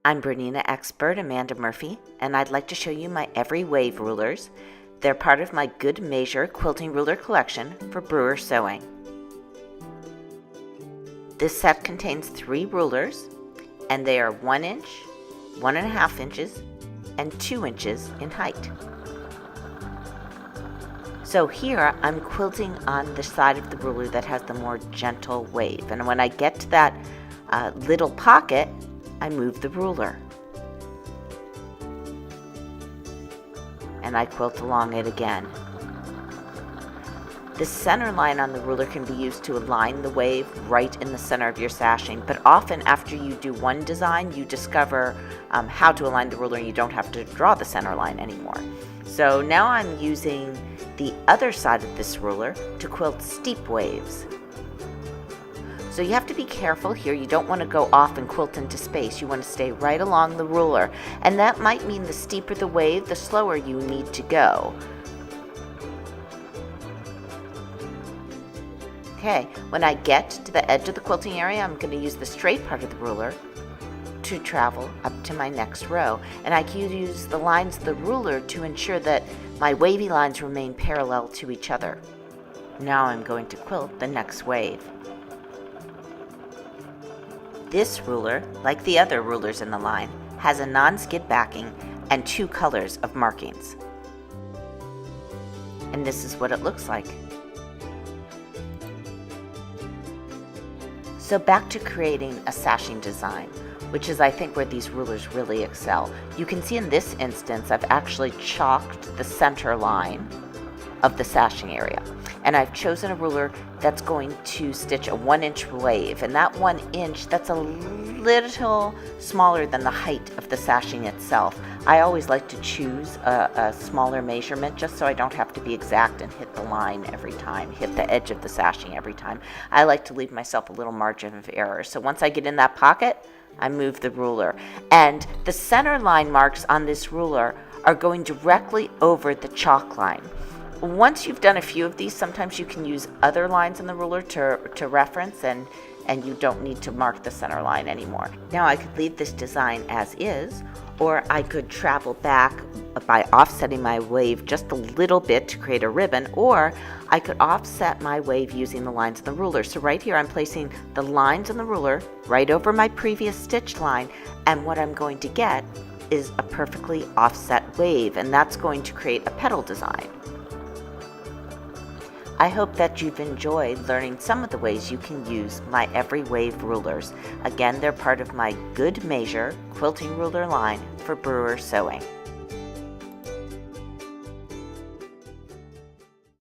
I'm Bernina expert Amanda Murphy, and I'd like to show you my Every Wave rulers. They're part of my Good Measure quilting ruler collection for Brewer sewing. This set contains 3 rulers, and they are 1 inch, 1.5 inches, and 2 inches in height. So here I'm quilting on the side of the ruler that has the more gentle wave, and when I get to that little pocket, I move the ruler and I quilt along it again. The center line on the ruler can be used to align the wave right in the center of your sashing, but often after you do one design, you discover how to align the ruler and you don't have to draw the center line anymore. So now I'm using the other side of this ruler to quilt steep waves. So you have to be careful here. You don't want to go off and quilt into space. You want to stay right along the ruler. And that might mean the steeper the wave, the slower you need to go. Okay, when I get to the edge of the quilting area, I'm going to use the straight part of the ruler to travel up to my next row. And I can use the lines of the ruler to ensure that my wavy lines remain parallel to each other. Now I'm going to quilt the next wave. This ruler, like the other rulers in the line, has a non-skid backing and 2 colors of markings. And this is what it looks like. So back to creating a sashing design, which is I think where these rulers really excel. You can see in this instance I've actually chalked the center line of the sashing area. And I've chosen a ruler that's going to stitch a 1-inch wave, and that 1 inch, that's a little smaller than the height of the sashing itself. I always like to choose a smaller measurement just so I don't have to be exact and hit the line every time, hit the edge of the sashing every time. I like to leave myself a little margin of error. So once I get in that pocket, I move the ruler. And the center line marks on this ruler are going directly over the chalk line. Once you've done a few of these, sometimes you can use other lines on the ruler to reference, and you don't need to mark the center line anymore. Now I could leave this design as is, or I could travel back by offsetting my wave just a little bit to create a ribbon, or I could offset my wave using the lines on the ruler. So right here I'm placing the lines on the ruler right over my previous stitch line, and what I'm going to get is a perfectly offset wave, and that's going to create a petal design. I hope that you've enjoyed learning some of the ways you can use my Every Wave rulers. Again, they're part of my Good Measure quilting ruler line for Brewer sewing.